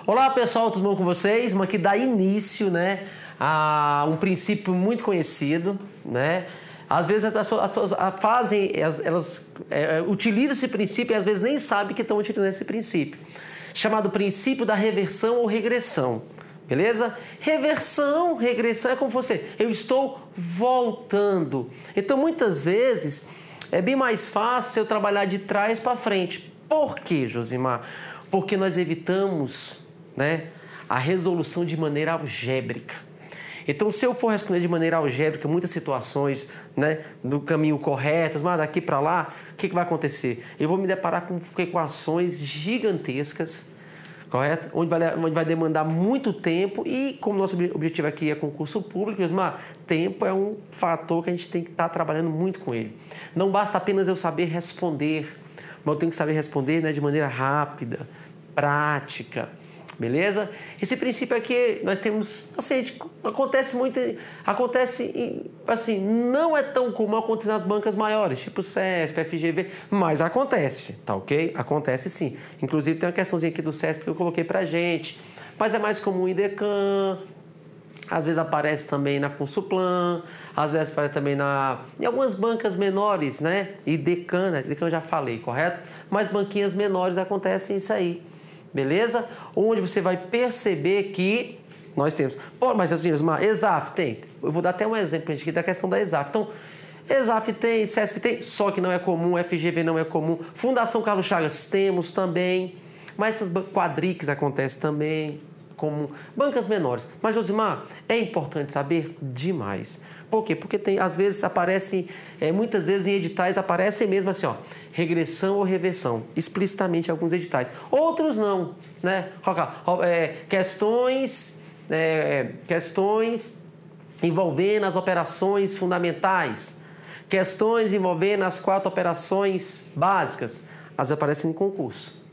Olá pessoal, tudo bom com vocês? Vamos aqui dar início, né, a um princípio muito conhecido, né? Às vezes as pessoas utilizam esse princípio e às vezes nem sabem que estão utilizando esse princípio, chamado princípio da reversão ou regressão, beleza? Regressão é como eu estou voltando. Então muitas vezes é bem mais fácil eu trabalhar de trás para frente. Por quê, Josimar? Porque nós evitamos, né, a resolução de maneira algébrica. Então, se eu for responder de maneira algébrica muitas situações, né, do caminho correto, mas daqui para lá, o que vai acontecer? Eu vou me deparar com equações gigantescas, correto? Onde vai demandar muito tempo e, como nosso objetivo aqui é concurso público, mas tempo é um fator que a gente tem que estar trabalhando muito com ele. Não basta apenas eu saber responder, mas eu tenho que saber responder, né, de maneira rápida, prática. Beleza? Esse princípio aqui nós temos, assim, acontece assim, não é tão comum acontecer nas bancas maiores, tipo CESP, FGV, mas acontece, tá ok? Acontece sim. Inclusive tem uma questãozinha aqui do CESP que eu coloquei pra gente, mas é mais comum em Decam, às vezes aparece também na Consulplan, às vezes aparece também em algumas bancas menores, né? E Decam, né? Decam eu já falei, correto? Mas banquinhas menores acontecem isso aí. Beleza? Onde você vai perceber que nós temos. Pô, mas assim, ESAF tem. Eu vou dar até um exemplo aqui da questão da ESAF. Então, ESAF tem, CESP tem, só que não é comum, FGV não é comum. Fundação Carlos Chagas temos também. Mas essas quadriques acontecem também, comum. Bancas menores. Mas, Josimar, é importante saber demais. Por quê? Porque às vezes aparecem, muitas vezes em editais aparecem mesmo assim, ó, regressão ou reversão, explicitamente em alguns editais. Outros não, né? Questões envolvendo as operações fundamentais, questões envolvendo as 4 operações básicas, às vezes aparecem em concurso.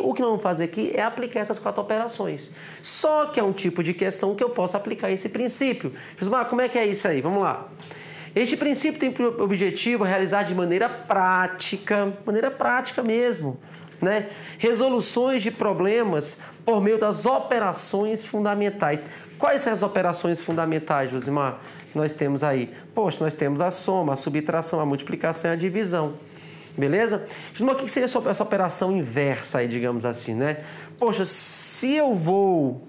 O que nós vamos fazer aqui é aplicar essas 4 operações. Só que é um tipo de questão que eu posso aplicar esse princípio. Gismar, como é que é isso aí? Vamos lá. Este princípio tem por objetivo realizar de maneira prática mesmo, né? Resoluções de problemas por meio das operações fundamentais. Quais são as operações fundamentais, Josimar? Nós temos aí, nós temos a soma, a subtração, a multiplicação e a divisão. Beleza? Josimar, o que seria essa operação inversa aí, digamos assim, né? Se eu vou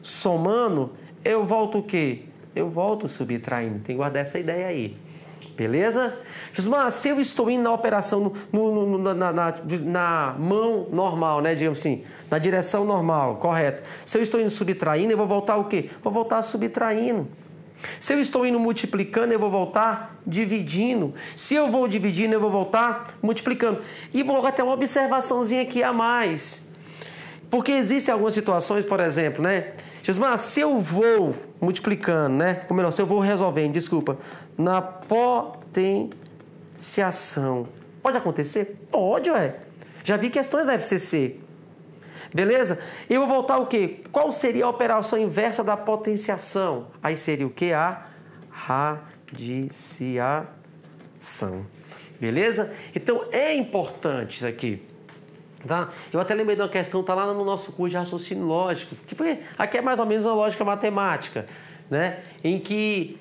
somando, eu volto o quê? Eu volto subtraindo. Tem que guardar essa ideia aí. Beleza? Josimar, se eu estou indo na operação na mão normal, né? Digamos assim, na direção normal, correto. Se eu estou indo subtraindo, eu vou voltar o quê? Vou voltar subtraindo. Se eu estou indo multiplicando, eu vou voltar dividindo. Se eu vou dividindo, eu vou voltar multiplicando. E vou até uma observaçãozinha aqui a mais. Porque existem algumas situações, por exemplo, né? Josimar, se eu vou multiplicando, né? Ou melhor, se eu vou resolvendo, na potenciação. Pode acontecer? Pode, ué. Já vi questões da FCC. Beleza? E eu vou voltar o quê? Qual seria a operação inversa da potenciação? Aí seria o quê? A radiciação. Beleza? Então é importante isso aqui. Tá? Eu até lembrei de uma questão, tá lá no nosso curso de raciocínio lógico. Aqui é mais ou menos a lógica matemática, né? Em que,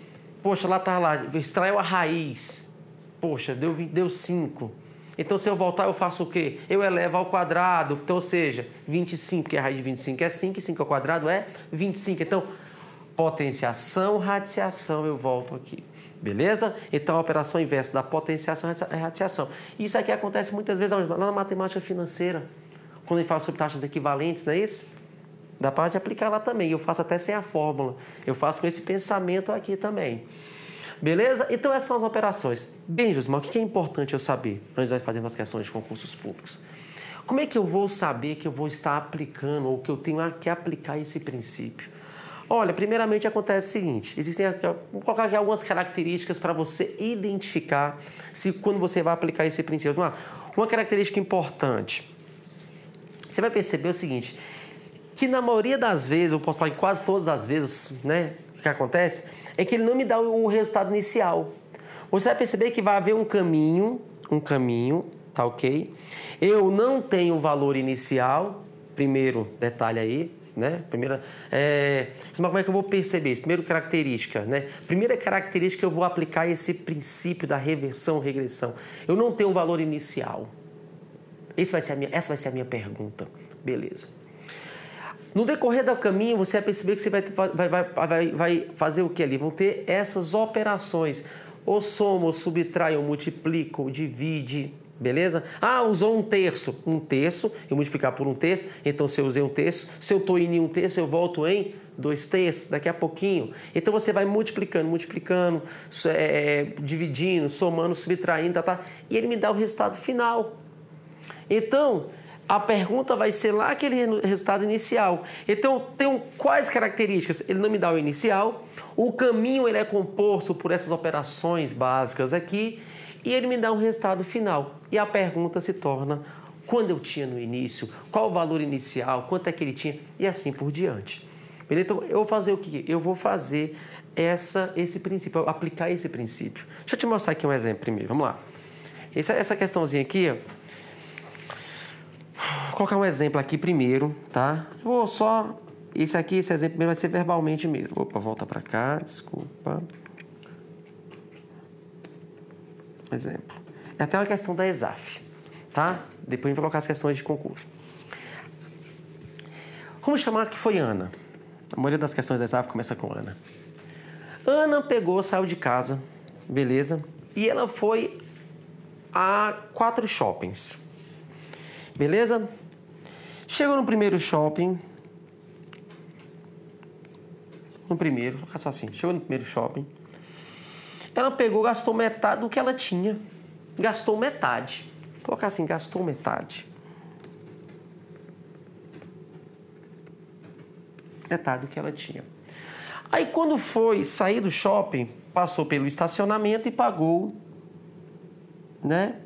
lá tá lá, extraiu a raiz. Deu 5. Então, se eu voltar, eu faço o quê? Eu elevo ao quadrado, então, ou seja, 25, que a raiz de 25 é 5, e 5 ao quadrado é 25. Então, potenciação, radiciação, eu volto aqui. Beleza? Então, a operação inversa da potenciação é radiciação. Isso aqui acontece muitas vezes lá na matemática financeira, quando a gente fala sobre taxas equivalentes, não é isso? Dá para aplicar lá também. Eu faço até sem a fórmula. Eu faço com esse pensamento aqui também. Beleza? Então essas são as operações. Bem, Josimar, o que é importante eu saber antes de fazer as questões de concursos públicos? Como é que eu vou saber que eu vou estar aplicando ou que eu tenho que aplicar esse princípio? Olha, primeiramente acontece o seguinte, vou colocar aqui algumas características para você identificar quando você vai aplicar esse princípio. Uma característica importante, você vai perceber o seguinte, que na maioria das vezes, eu posso falar que quase todas as vezes, né, o que acontece é que ele não me dá o resultado inicial. Você vai perceber que vai haver um caminho, tá ok? Eu não tenho o valor inicial, primeiro detalhe aí, né? Como é que eu vou perceber isso? Primeira característica, né? Primeira característica, eu vou aplicar esse princípio da reversão, regressão. Eu não tenho um valor inicial. Essa vai ser a minha pergunta. Beleza. No decorrer do caminho, você vai perceber que você vai fazer o que ali? Vão ter essas operações. Ou soma, ou subtrai, ou multiplica, ou divide. Beleza? Usou um terço. Um terço, eu multiplicar por um terço. Então, se eu usei um terço, se eu estou indo em um terço, eu volto em 2/3, daqui a pouquinho. Então, você vai multiplicando, dividindo, somando, subtraindo, tá? E ele me dá o resultado final. Então, a pergunta vai ser lá aquele resultado inicial. Então, tem quais características? Ele não me dá o inicial. O caminho ele é composto por essas operações básicas aqui. E ele me dá um resultado final. E a pergunta se torna: quando eu tinha no início? Qual o valor inicial? Quanto é que ele tinha? E assim por diante. Beleza? Então, eu vou fazer o quê? Eu vou fazer esse princípio, aplicar esse princípio. Deixa eu te mostrar aqui um exemplo primeiro. Vamos lá. Essa questãozinha aqui, ó. Vou colocar um exemplo aqui primeiro, tá? Vou só... esse exemplo primeiro vai ser verbalmente mesmo. Opa, volta pra cá, desculpa. Exemplo. É até uma questão da ESAF, tá? Depois a gente vai colocar as questões de concurso. Vamos chamar que foi Ana. A maioria das questões da ESAF começa com Ana. Ana saiu de casa, beleza? E ela foi a 4 shoppings. Beleza? Chegou no primeiro shopping. Vou colocar só assim. Chegou no primeiro shopping. Ela gastou metade do que ela tinha. Gastou metade. Vou colocar assim, gastou metade. Metade do que ela tinha. Aí quando foi sair do shopping, passou pelo estacionamento e pagou, né?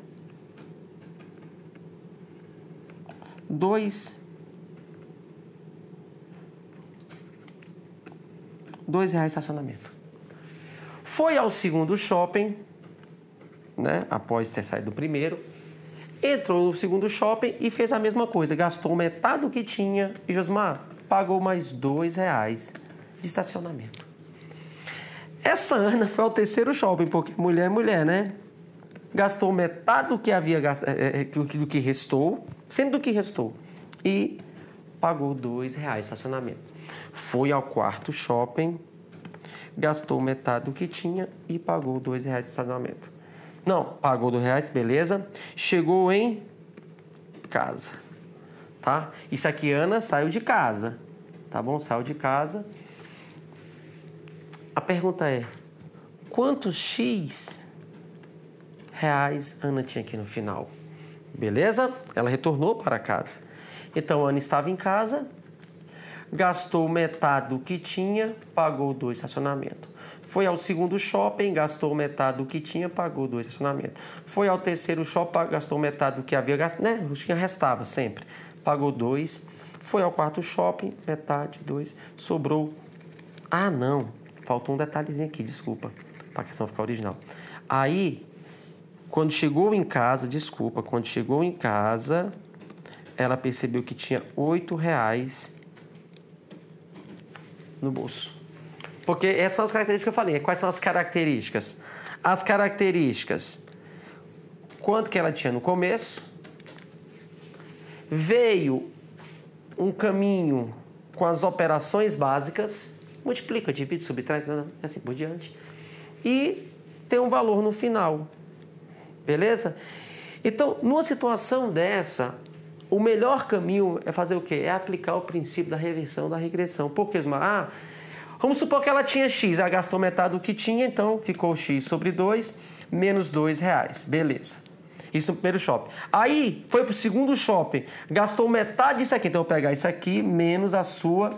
R$2 de estacionamento. Foi ao segundo shopping, né? Após ter saído do primeiro, entrou no segundo shopping e fez a mesma coisa. Gastou metade do que tinha e, Josmar, pagou mais R$2 de estacionamento. Essa Ana foi ao terceiro shopping, porque mulher é mulher, né? Gastou metade do que havia do que restou, sempre do que restou, e pagou R$2 de estacionamento. Foi ao quarto shopping, gastou metade do que tinha e pagou R$2 de estacionamento. Não, pagou R$2, beleza. Chegou em casa, tá? Isso aqui, Ana saiu de casa, tá bom? Saiu de casa. A pergunta é: quantos X reais Ana tinha aqui no final? Beleza? Ela retornou para casa. Então, Ana estava em casa, gastou metade do que tinha, pagou R$2 de estacionamento. Foi ao segundo shopping, gastou metade do que tinha, pagou R$2 de estacionamento. Foi ao terceiro shopping, gastou metade do que havia gastado, né? O que restava sempre, pagou R$2. Foi ao quarto shopping, metade, R$2. Sobrou. Não, faltou um detalhezinho aqui, desculpa, para a questão ficar original. Aí, quando chegou em casa, ela percebeu que tinha R$8 no bolso. Porque essas são as características que eu falei. Quais são as características? As características: quanto que ela tinha no começo, veio um caminho com as operações básicas, multiplica, divide, subtrai, assim por diante, e tem um valor no final. Beleza? Então, numa situação dessa, o melhor caminho é fazer o quê? É aplicar o princípio da reversão, da regressão. Por quê, Osmar? Vamos supor que ela tinha X, ela gastou metade do que tinha, então ficou X sobre 2, menos R$2. Beleza. Isso no primeiro shopping. Aí, foi para o segundo shopping, gastou metade disso aqui. Então, eu vou pegar isso aqui, menos a sua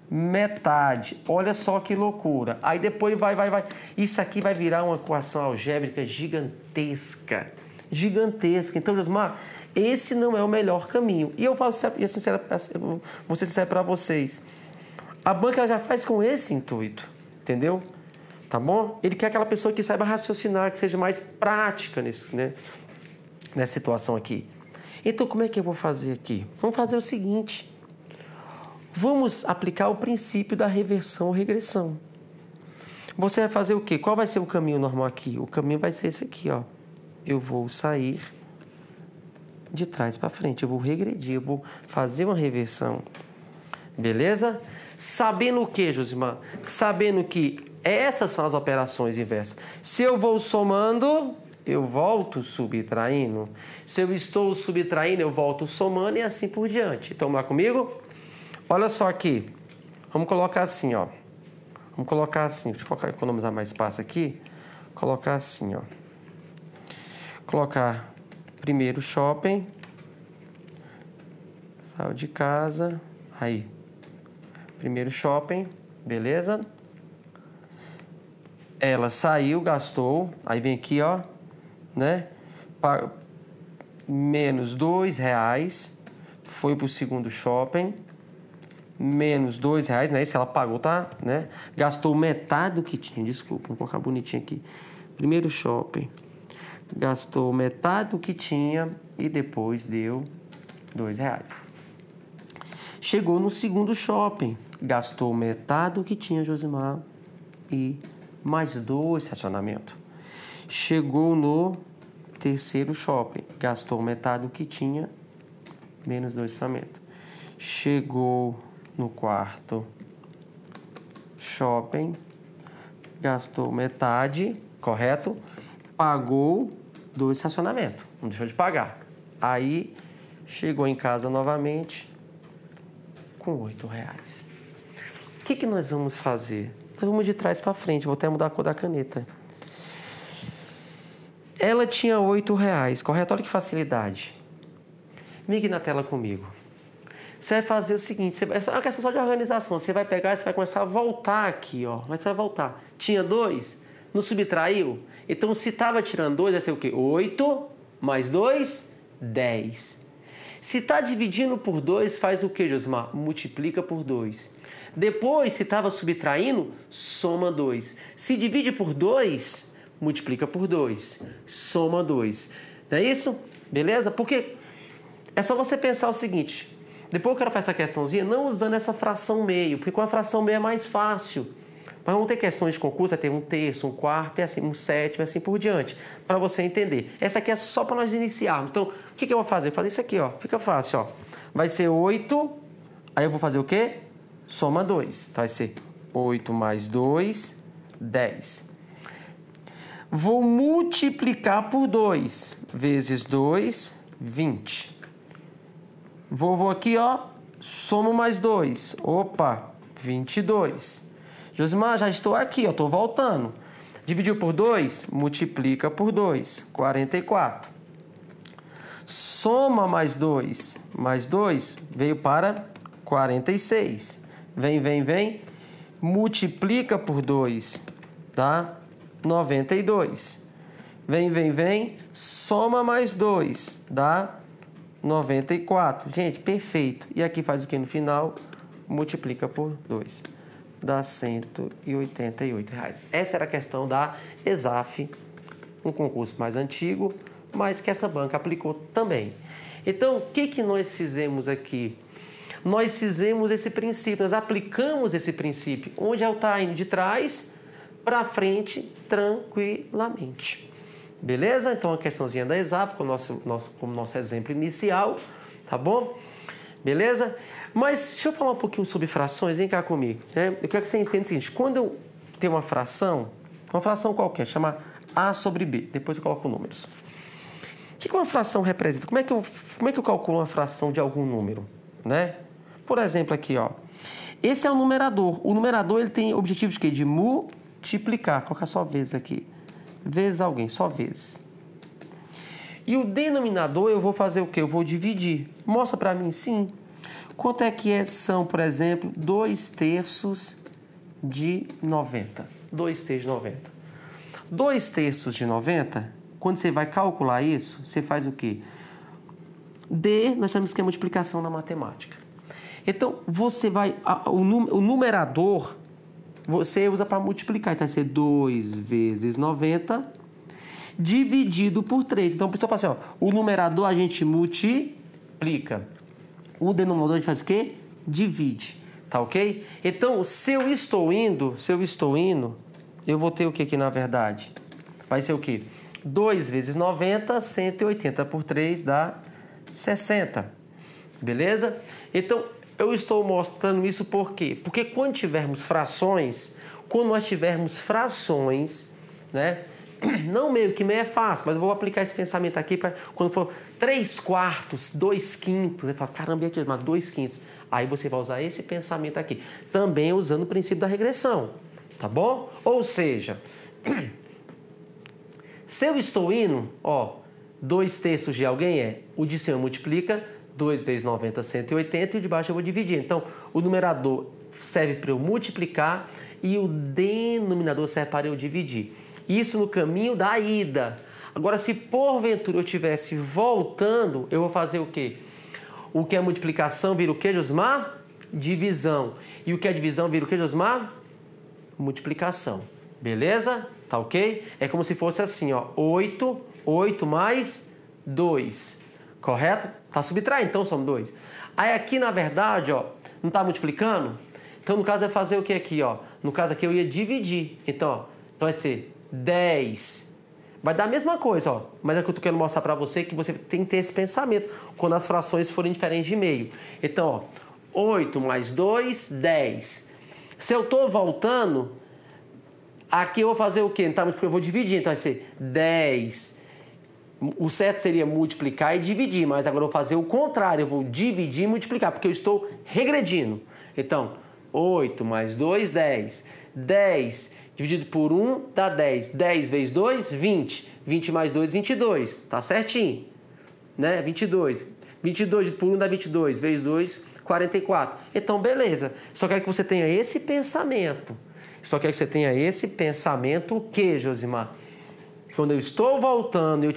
metade. Olha só que loucura. Aí depois vai. Isso aqui vai virar uma equação algébrica gigantesca. Então, Josmar, esse não é o melhor caminho. E eu vou ser sincero para vocês. A banca ela já faz com esse intuito, entendeu? Tá bom? Ele quer aquela pessoa que saiba raciocinar, que seja mais prática nessa situação aqui. Então, como é que eu vou fazer aqui? Vamos fazer o seguinte, Vamos aplicar o princípio da reversão ou regressão. Você vai fazer o quê? Qual vai ser o caminho normal aqui? O caminho vai ser esse aqui, ó. Eu vou sair de trás para frente, eu vou regredir, eu vou fazer uma reversão. Beleza? Sabendo o que, Josimar? Sabendo que essas são as operações inversas. Se eu vou somando, eu volto subtraindo. Se eu estou subtraindo, eu volto somando e assim por diante. Então, vamos lá comigo? Olha só aqui. Vamos colocar assim, ó. Vamos colocar assim. Deixa eu economizar mais espaço aqui. Colocar assim, ó. Colocar primeiro shopping. Saiu de casa. Aí. Primeiro shopping. Beleza? Ela saiu, gastou. Aí vem aqui, ó. Né? Menos R$2. Foi pro segundo shopping. Menos R$2, né? Se ela pagou, tá? Né? Gastou metade do que tinha. Desculpa, vou colocar bonitinho aqui. Primeiro shopping. Gastou metade do que tinha e depois deu R$2. Chegou no segundo shopping. Gastou metade do que tinha, Josimar, e mais 2 estacionamentos. Chegou no terceiro shopping. Gastou metade do que tinha, menos 2 estacionamentos. Chegou no quarto shopping, gastou metade, correto? Pagou 2 estacionamentos, não deixou de pagar. Aí chegou em casa novamente com R$8. O que nós vamos fazer? Nós vamos de trás para frente, vou até mudar a cor da caneta. Ela tinha R$8, correto? Olha que facilidade. Vem aqui na tela comigo. Você vai fazer o seguinte, é uma questão só de organização. Você vai pegar e você vai começar a voltar aqui, ó. Mas você vai voltar. Tinha 2, não subtraiu? Então, se estava tirando 2, vai ser o quê? 8 mais 2, 10. Se está dividindo por 2, faz o quê, Josimar? Multiplica por 2. Depois, se estava subtraindo, soma 2. Se divide por 2, multiplica por 2. Soma 2. Não é isso? Beleza? Porque é só você pensar o seguinte... Depois eu quero fazer essa questãozinha não usando essa fração meio, porque com a fração meio é mais fácil. Mas vamos ter questões de concurso, vai ter 1/3, 1/4, e assim, 1/7, e assim por diante, para você entender. Essa aqui é só para nós iniciarmos. Então, o que eu vou fazer? Eu vou fazer isso aqui, ó. Fica fácil, ó. Vai ser 8, aí eu vou fazer o quê? Soma 2. Então, vai ser 8 mais 2, 10. Vou multiplicar por 2. Vezes 2, 20. Vou aqui, ó, somo mais 2. Opa, 22. Josimar, já estou aqui, ó, estou voltando. Dividiu por 2, multiplica por 2, 44. Soma mais 2, veio para 46. Vem, multiplica por 2, dá 92. Vem, soma mais 2, dá 94. Gente, perfeito. E aqui faz o que no final? Multiplica por 2. Dá R$188. Essa era a questão da ESAF, um concurso mais antigo, mas que essa banca aplicou também. Então, o que nós fizemos aqui? Nós fizemos esse princípio, nós aplicamos esse princípio, onde ela está indo de trás para frente tranquilamente. Beleza? Então, a questãozinha da ESAF, como nosso exemplo inicial, tá bom? Beleza? Mas, deixa eu falar um pouquinho sobre frações, vem cá comigo. Né? Eu quero que você entenda o seguinte, quando eu tenho uma fração qualquer, chama A sobre B, depois eu coloco números. O que uma fração representa? Como é que eu calculo uma fração de algum número? Né? Por exemplo, aqui, ó. Esse é o numerador. O numerador ele tem o objetivo de quê? De multiplicar. Vou colocar só vezes aqui. Vezes alguém, só vezes. E o denominador eu vou fazer o quê? Eu vou dividir. Mostra para mim, sim. Quanto é que são, por exemplo, 2/3 de 90? 2/3 de 90. 2/3 de 90, quando você vai calcular isso, você faz o quê? Nós sabemos que é multiplicação na matemática. Então, você vai... O numerador... Você usa para multiplicar. Então, vai ser 2 vezes 90 dividido por 3. Então, a pessoa fala assim, ó, o numerador a gente multiplica. O denominador a gente faz o quê? Divide. Tá ok? Então, se eu estou indo, eu vou ter o que aqui na verdade? Vai ser o quê? 2 vezes 90, 180 por 3 dá 60. Beleza? Então, eu estou mostrando isso por quê? Porque quando tivermos frações, né? Não meio é fácil, mas eu vou aplicar esse pensamento aqui para quando for 3/4, 2/5, você fala, caramba, aqui, mas 2/5. Aí você vai usar esse pensamento aqui, também usando o princípio da regressão, tá bom? Ou seja, se eu estou indo, 2/3 de alguém o de cima multiplica 2 vezes 90, 180 e o de baixo eu vou dividir. Então, o numerador serve para eu multiplicar e o denominador serve para eu dividir. Isso no caminho da ida. Agora, se porventura eu estivesse voltando, eu vou fazer o quê? O que é multiplicação vira o quê, Josmar? Divisão. E o que é divisão vira o quê, Josmar? Multiplicação. Beleza? Tá ok? É como se fosse assim, 8 mais 2. Correto? Tá subtraindo, então são 2. Aí aqui, na verdade, não tá multiplicando? Então, no caso, vai fazer o que aqui, No caso aqui, eu ia dividir. Então vai ser 10. Vai dar a mesma coisa, mas é que eu tô querendo mostrar para você que você tem que ter esse pensamento quando as frações forem diferentes de meio. Então, 8 mais 2, 10. Se eu tô voltando, aqui eu vou fazer o quê? Então, eu vou dividir, então vai ser 10. O certo seria multiplicar e dividir, mas agora eu vou fazer o contrário, eu vou dividir e multiplicar, porque eu estou regredindo. Então, 8 mais 2, 10. 10 dividido por 1 dá 10. 10 vezes 2, 20. 20 mais 2, 22. Tá certinho, né? 22. 22 dividido por 1 dá 22. Vezes 2, 44. Então, beleza. Só quero que você tenha esse pensamento. O que, Josimar? Quando eu estou voltando,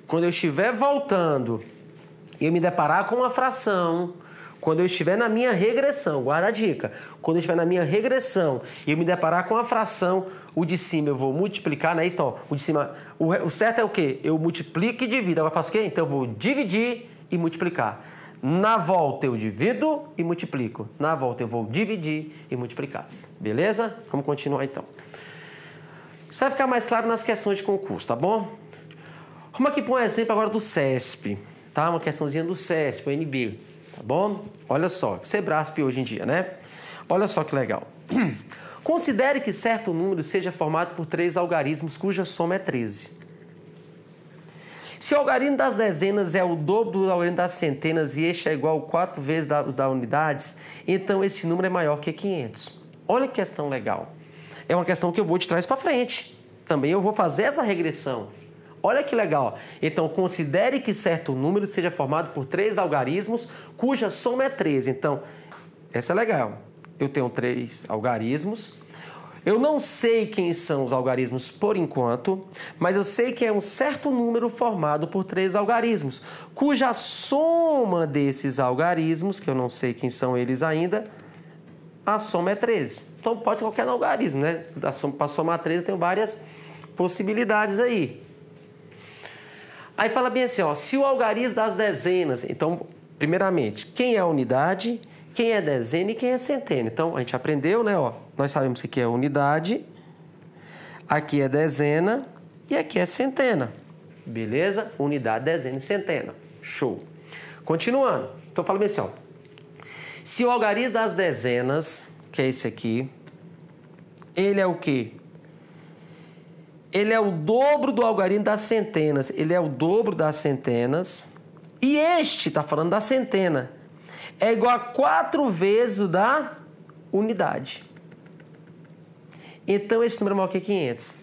quando eu estiver voltando e eu me deparar com uma fração, quando eu estiver na minha regressão, guarda a dica, quando eu estiver na minha regressão e eu me deparar com a fração, o de cima eu vou multiplicar, não é isso? Então, o de cima, o certo é o quê? Eu multiplico e divido. Agora eu faço o quê? Então eu vou dividir e multiplicar. Na volta eu divido e multiplico. Na volta eu vou dividir e multiplicar. Beleza? Vamos continuar então. Isso vai ficar mais claro nas questões de concurso, tá bom? Vamos aqui para um exemplo agora do CESP, tá? Uma questãozinha do CESP, o NB, tá bom? Olha só, Sebrasp hoje em dia, né? Olha só que legal. Considere que certo número seja formado por 3 algarismos cuja soma é 13. Se o algarismo das dezenas é o dobro do algarismo das centenas e este é igual a 4 vezes os das unidades, então esse número é maior que 500. Olha que questão legal. É uma questão que eu vou te trazer para frente. Também eu vou fazer essa regressão. Olha que legal. Então, considere que certo número seja formado por 3 algarismos cuja soma é 13. Então, essa é legal. Eu tenho 3 algarismos. Eu não sei quem são os algarismos por enquanto, mas eu sei que é um certo número formado por 3 algarismos, cuja soma desses algarismos, que eu não sei quem são eles ainda, a soma é 13. Então, pode ser qualquer algarismo, né? Para somar 13, eu tenho várias possibilidades aí. Aí fala bem assim, se o algarismo das dezenas... Então, primeiramente, quem é a unidade, quem é dezena e quem é centena. Então, a gente aprendeu, né? Nós sabemos que aqui é unidade, aqui é dezena e aqui é centena. Beleza? Unidade, dezena e centena. Show. Continuando. Então, fala bem assim, se o algarismo das dezenas... que é esse aqui, ele é o quê? Ele é o dobro do algarismo das centenas. Ele é o dobro das centenas. E este, está falando da centena, é igual a 4 vezes o da unidade. Então, esse número é maior que 500.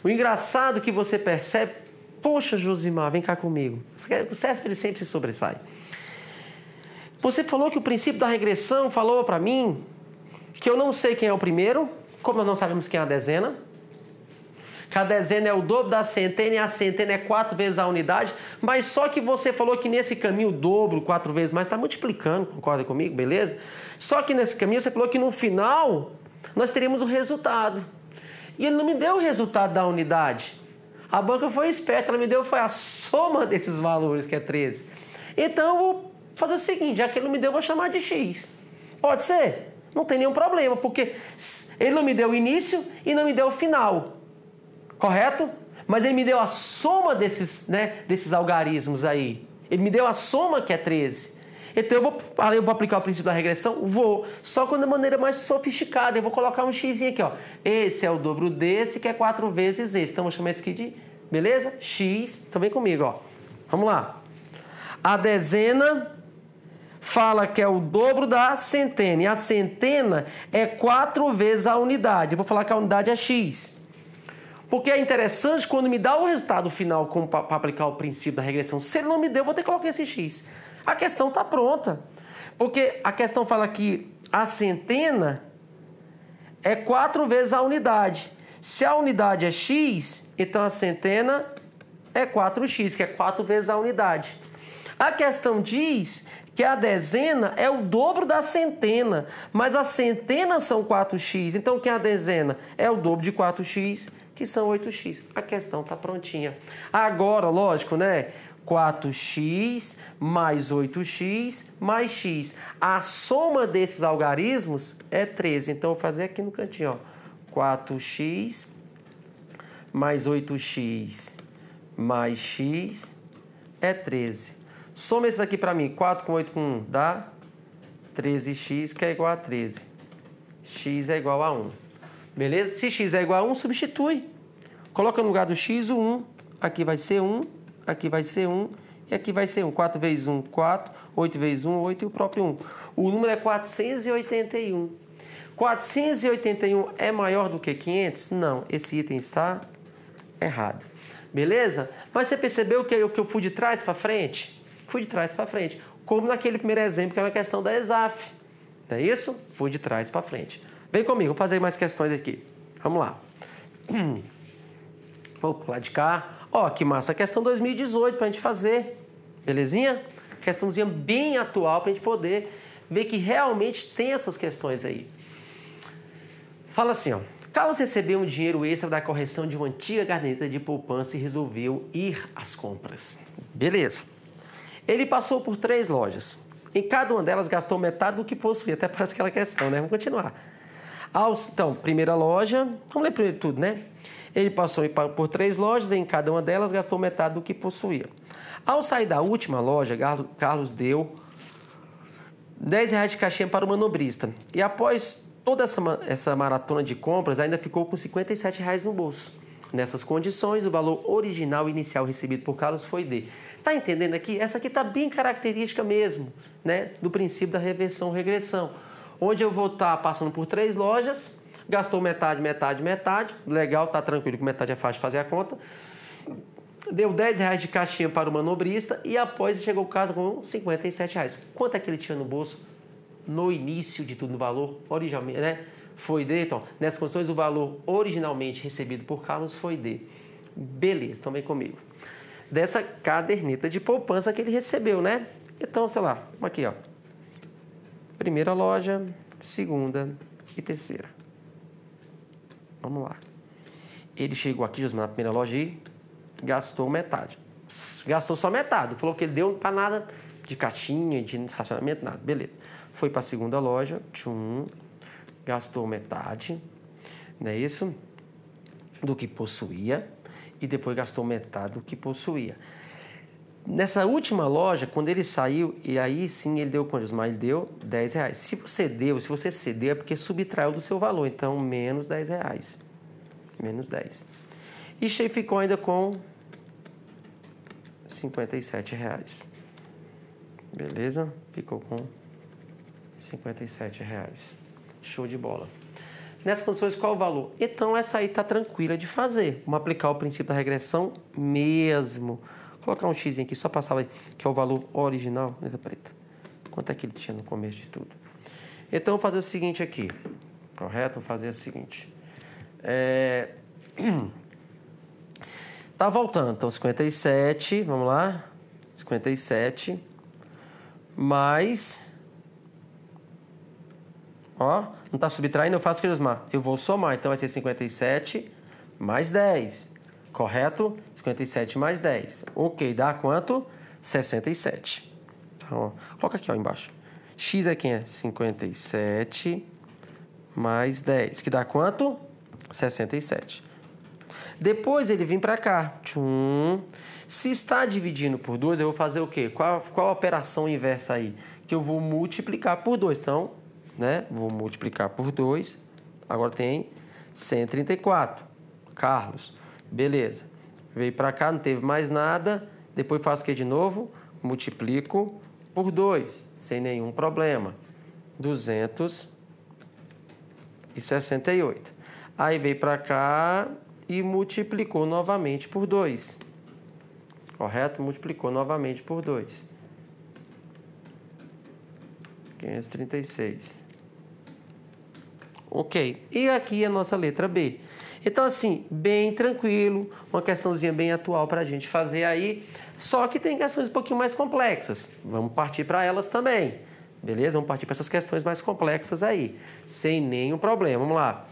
O engraçado que você percebe... Poxa, Josimar, vem cá comigo. O CESP, ele sempre se sobressai. Você falou que o princípio da regressão falou para mim... que eu não sei quem é o primeiro, como nós não sabemos quem é a dezena. Que a dezena é o dobro da centena e a centena é 4 vezes a unidade. Mas só que você falou que nesse caminho o dobro, 4 vezes mais, está multiplicando, concorda comigo, beleza? Só que nesse caminho você falou que no final nós teríamos o resultado. E ele não me deu o resultado da unidade. A banca foi esperta, ela me deu foi a soma desses valores, que é 13. Então eu vou fazer o seguinte, já que ele não me deu, eu vou chamar de X. Pode ser? Não tem nenhum problema, porque ele não me deu o início e não me deu o final. Correto? Mas ele me deu a soma desses algarismos aí. Ele me deu a soma que é 13. Então eu vou aplicar o princípio da regressão? Vou. Só que de maneira mais sofisticada. Eu vou colocar um x aqui, ó. Esse é o dobro desse, que é 4 vezes esse. Então eu vou chamar isso aqui de... Beleza? X. Então vem comigo, ó. Vamos lá. A dezena fala que é o dobro da centena. E a centena é 4 vezes a unidade. Eu vou falar que a unidade é x. Porque é interessante quando me dá o resultado final para aplicar o princípio da regressão. Se ele não me deu, eu vou ter que colocar esse x. A questão está pronta. Porque a questão fala que a centena é 4 vezes a unidade. Se a unidade é x, então a centena é 4x, que é 4 vezes a unidade. A questão diz que a dezena é o dobro da centena, mas as centenas são 4x. Então, que a dezena é o dobro de 4x, que são 8x. A questão está prontinha. Agora, lógico, né? 4x mais 8x mais x. A soma desses algarismos é 13. Então, eu vou fazer aqui no cantinho, ó. 4x mais 8x mais x é 13. Soma esse daqui para mim. 4 com 8 com 1 dá 13x, que é igual a 13. X é igual a 1. Beleza? Se x é igual a 1, substitui. Coloca no lugar do x o 1. Aqui vai ser 1. Aqui vai ser 1. E aqui vai ser 1. 4 vezes 1, 4. 8 vezes 1, 8. E o próprio 1. O número é 481. 481 é maior do que 500? Não. Esse item está errado. Beleza? Mas você percebeu que eu fui de trás para frente? Fui de trás para frente. Como naquele primeiro exemplo, que era a questão da ESAF. Não é isso? Fui de trás para frente. Vem comigo, vou fazer mais questões aqui. Vamos lá. Vou pular de cá. Ó, que massa. Questão 2018 para a gente fazer. Belezinha? Questãozinha bem atual para a gente poder ver que realmente tem essas questões aí. Fala assim, ó. Carlos recebeu um dinheiro extra da correção de uma antiga caderneta de poupança e resolveu ir às compras. Beleza. Ele passou por 3 lojas. Em cada uma delas gastou metade do que possuía. Até parece aquela questão, né? Vamos continuar. Então, primeira loja... Vamos ler primeiro tudo, né? Ele passou por 3 lojas e em cada uma delas gastou metade do que possuía. Ao sair da última loja, Carlos deu R$10 de caixinha para o manobrista. E após toda essa maratona de compras, ainda ficou com R$57 no bolso. Nessas condições, o valor original inicial recebido por Carlos foi de... Tá entendendo aqui? Essa aqui tá bem característica mesmo, né? Do princípio da reversão-regressão. Onde eu vou estar passando por 3 lojas, gastou metade, metade, metade. Legal, tá tranquilo que metade é fácil de fazer a conta. Deu R$10 de caixinha para o manobrista e após chegou a casa com R$57. Quanto é que ele tinha no bolso? No início de tudo, no valor originalmente, né? Foi de, então, nessas condições, o valor originalmente recebido por Carlos foi de. Beleza, então vem comigo. Dessa caderneta de poupança que ele recebeu, né? Então, sei lá, aqui, ó. Primeira loja, segunda e terceira. Vamos lá. Ele chegou aqui, Josmar, na primeira loja e gastou metade. Gastou só metade. Falou que ele deu para nada de caixinha, de estacionamento, nada. Beleza. Foi para a segunda loja, gastou metade, não é isso? Do que possuía. E depois gastou metade do que possuía. Nessa última loja, quando ele saiu, e aí sim ele deu quantos? Mas deu R$10. Se você cedeu, é porque subtraiu do seu valor. Então, menos R$10. Menos 10. E ficou ainda com R$57. Beleza? Ficou com R$57. Show de bola. Nessas condições, qual o valor? Então, essa aí está tranquila de fazer. Vamos aplicar o princípio da regressão mesmo. Vou colocar um x aqui, só passar ali, que é o valor original. Letra preta. Quanto é que ele tinha no começo de tudo? Então, vou fazer o seguinte aqui. Correto? Vou fazer o seguinte. Tá voltando. Então, 57, vamos lá. 57 mais... Ó, não tá subtraindo, eu faço o que, Josmar? Eu vou somar, então vai ser 57 mais 10. Correto? 57 mais 10. Ok, dá quanto? 67. Então, ó, coloca aqui ó, embaixo. X é quem é? 57 mais 10, que dá quanto? 67. Depois ele vem para cá. Tchum. Se está dividindo por 2, eu vou fazer o quê? Qual a operação inversa aí? Que eu vou multiplicar por 2. Então, né? Vou multiplicar por 2. Agora tem 134. Carlos. Beleza. Veio para cá, não teve mais nada. Depois faço o que de novo? Multiplico por 2. Sem nenhum problema. 268. Aí veio para cá e multiplicou novamente por 2. Correto? Multiplicou novamente por 2. 536. Ok. E aqui a nossa letra B. Então, assim, bem tranquilo, uma questãozinha bem atual para a gente fazer aí. Só que tem questões um pouquinho mais complexas. Vamos partir para elas também. Beleza? Vamos partir para essas questões mais complexas aí. Sem nenhum problema. Vamos lá.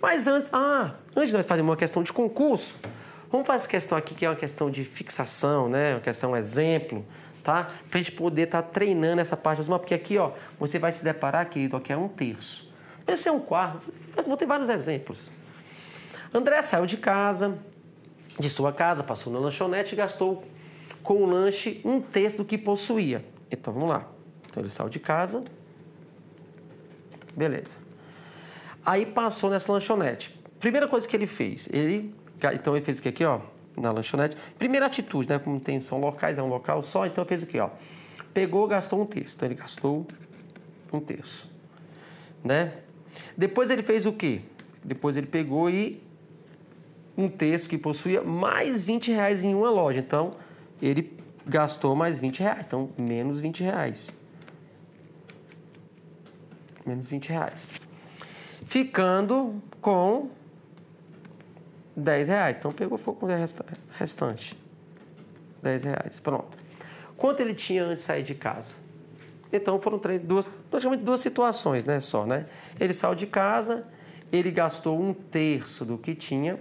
Mas antes de nós fazermos uma questão de concurso, vamos fazer essa questão aqui que é uma questão de fixação, né? Uma questão exemplo, tá? Para a gente poder estar treinando essa parte, porque aqui, ó, você vai se deparar, querido, aqui é 1/3. Esse é 1/4, vou ter vários exemplos. André saiu de sua casa, passou na lanchonete e gastou com o lanche 1/3 do que possuía. Então, vamos lá. Então, ele saiu de casa. Beleza. Aí passou nessa lanchonete. Primeira coisa que ele fez, então ele fez o que aqui, ó, na lanchonete. Primeira atitude, né, como são locais, é um local só, então ele fez o que, ó. Pegou, gastou 1/3. Então ele gastou 1/3, né? Depois ele fez o quê? Depois ele pegou e 1/3 que possuía mais R$20 em uma loja. Então ele gastou mais R$20. Então menos R$20. Menos R$20. Ficando com R$10. Então, ficou com o restante. R$10. Pronto. Quanto ele tinha antes de sair de casa? Então, foram praticamente duas situações, né? Só, né? Ele saiu de casa, ele gastou 1/3 do que tinha.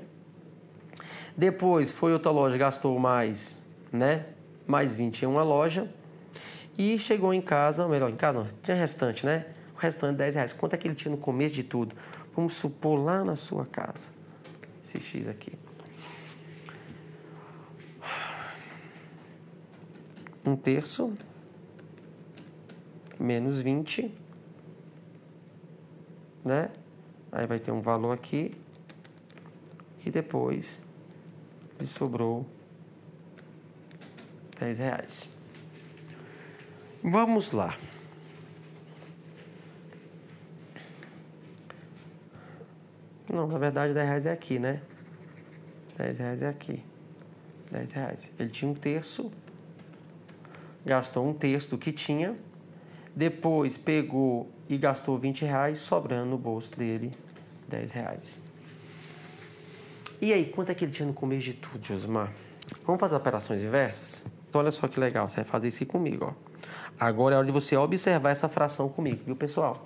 Depois, foi outra loja, gastou mais, né? Mais 20 em uma loja. E chegou em casa, melhor, em casa não, tinha restante, né? O restante R$10. Quanto é que ele tinha no começo de tudo? Vamos supor lá na sua casa. Esse X aqui. 1/3 menos 20, né? Aí vai ter um valor aqui. E depois lhe sobrou R$10. Vamos lá. Não, na verdade R$10 é aqui, né? R$10 é aqui. R$10. Ele tinha 1/3, gastou 1/3 do que tinha, depois pegou e gastou R$20, sobrando no bolso dele R$10. E aí, quanto é que ele tinha no começo de tudo, Josimar? Vamos fazer operações inversas? Então, olha só que legal, você vai fazer isso aqui comigo, ó. Agora é hora de você observar essa fração comigo, viu, pessoal?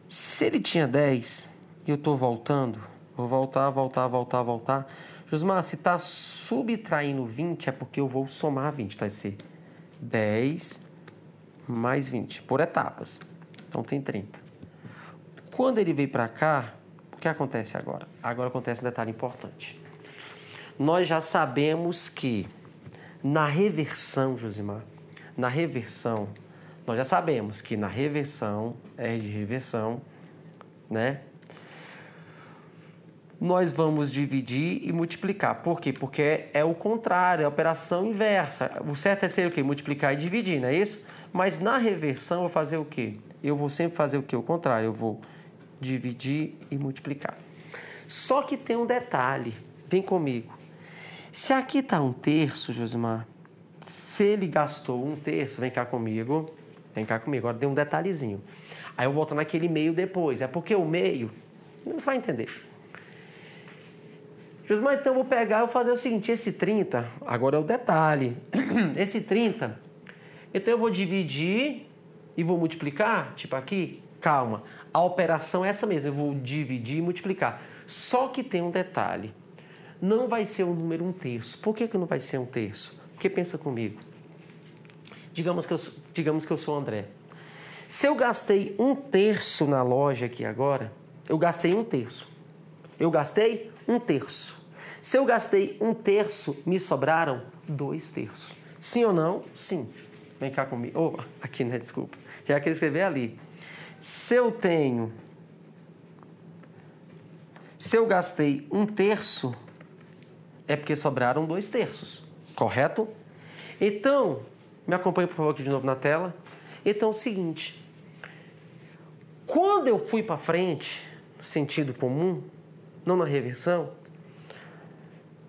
Se ele tinha 10 e eu estou voltando, vou voltar. Josimar, se está subtraindo 20, é porque eu vou somar 20, tá? Vai ser 10 mais 20, por etapas. Então, tem 30. Quando ele veio para cá, o que acontece agora? Agora acontece um detalhe importante. Nós já sabemos que na reversão, Josimar, nós já sabemos que na reversão, R de reversão, né? Nós vamos dividir e multiplicar. Por quê? Porque é o contrário, é a operação inversa. O certo é ser o quê? Multiplicar e dividir, não é isso? Mas na reversão eu vou fazer o quê? Eu vou sempre fazer o quê? O contrário, eu vou dividir e multiplicar. Só que tem um detalhe, vem comigo. Se aqui está 1/3, Josimar, se ele gastou 1/3, vem cá comigo, agora tem um detalhezinho. Aí eu volto naquele meio depois, é porque o meio, você vai entender. Josimar, então eu vou pegar e vou fazer o seguinte, esse 30, agora é o detalhe, esse 30, então eu vou dividir e vou multiplicar, tipo aqui, calma, a operação é essa mesmo, eu vou dividir e multiplicar, só que tem um detalhe, não vai ser um número 1/3, por que não vai ser 1/3? Porque pensa comigo, digamos que eu sou André, Se eu gastei 1/3 na loja aqui agora, eu gastei 1/3. Eu gastei 1/3. Se eu gastei 1/3, me sobraram 2/3. Sim ou não? Sim. Vem cá comigo. Oh, aqui, né? Desculpa. Já queria escrever ali. Se eu gastei 1/3, é porque sobraram 2/3. Correto? Então, me acompanhe, por favor, aqui de novo na tela. Então, é o seguinte. Quando eu fui para frente, no sentido comum, não na reversão,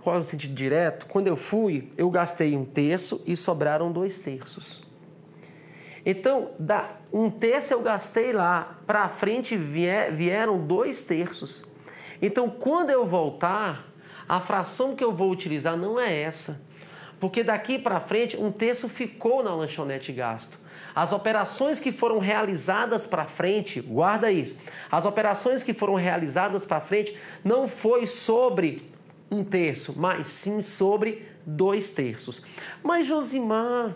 qual é o sentido direto? Quando eu fui, eu gastei 1/3 e sobraram 2/3. Então, 1/3 eu gastei lá, para frente vieram 2/3. Então, quando eu voltar, a fração que eu vou utilizar não é essa. Porque daqui para frente, 1/3 ficou na lanchonete gasto. As operações que foram realizadas para frente, guarda isso, as operações que foram realizadas para frente não foi sobre 1/3, mas sim sobre 2/3. Mas, Josimar,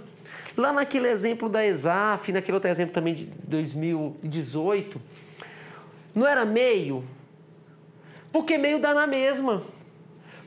lá naquele exemplo da ESAF, naquele outro exemplo também de 2018, não era meio? Porque meio dá na mesma.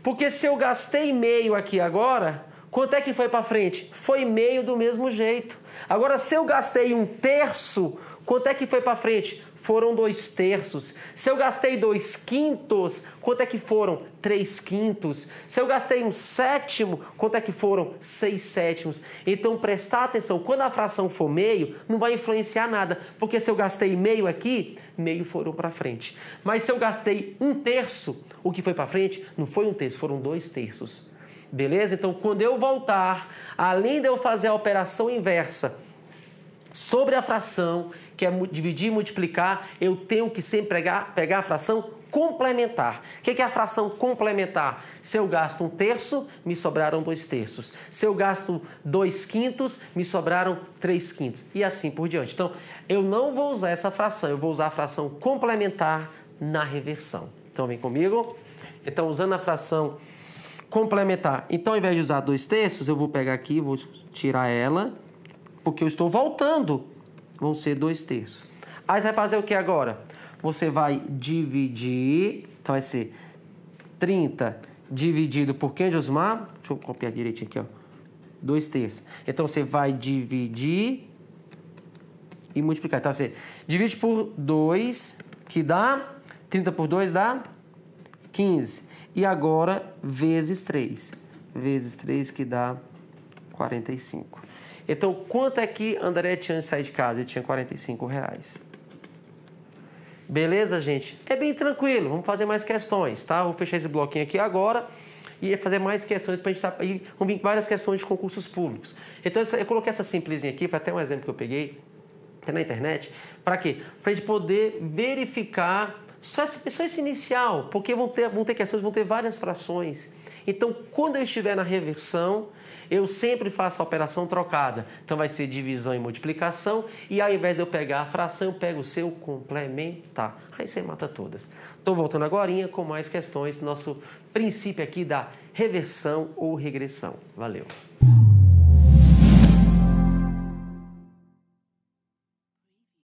Porque se eu gastei meio aqui agora, quanto é que foi para frente? Foi meio do mesmo jeito. Agora, se eu gastei 1/3, quanto é que foi para frente? Foram 2/3. Se eu gastei 2/5, quanto é que foram? 3/5. Se eu gastei 1/7, quanto é que foram? 6/7. Então, prestar atenção, quando a fração for meio, não vai influenciar nada, porque se eu gastei meio aqui, meio foram para frente. Mas se eu gastei 1/3, o que foi para frente não foi 1/3, foram 2/3. Beleza? Então, quando eu voltar, além de eu fazer a operação inversa sobre a fração, que é dividir e multiplicar, eu tenho que sempre pegar a fração complementar. O que é a fração complementar? Se eu gasto 1/3, me sobraram 2/3. Se eu gasto 2/5, me sobraram 3/5. E assim por diante. Então, eu não vou usar essa fração, eu vou usar a fração complementar na reversão. Então, vem comigo. Então, usando a fração complementar. Então, ao invés de usar 2/3, eu vou pegar aqui, vou tirar ela, porque eu estou voltando. Vão ser 2/3. Aí você vai fazer o que agora? Você vai dividir, então vai ser 30 dividido por quem, Josimar? Deixa eu copiar direitinho aqui, ó. 2/3. Então, você vai dividir e multiplicar. Então, você divide por 2, que dá 30 por 2 dá 15. E agora, vezes 3. Vezes 3, que dá 45. Então, quanto é que André tinha de sair de casa? Ele tinha R$45. Beleza, gente? É bem tranquilo. Vamos fazer mais questões, tá? Vou fechar esse bloquinho aqui agora e fazer mais questões para a gente vamos vir várias questões de concursos públicos. Então, eu coloquei essa simplesinha aqui, foi até um exemplo que eu peguei na internet. Para quê? Para a gente poder verificar só esse inicial, porque vão ter questões, vão ter várias frações. Então, quando eu estiver na reversão, eu sempre faço a operação trocada. Então, vai ser divisão e multiplicação. E ao invés de eu pegar a fração, eu pego o seu complementar. Aí você mata todas. Estou voltando agora com mais questões. Nosso princípio aqui da reversão ou regressão. Valeu!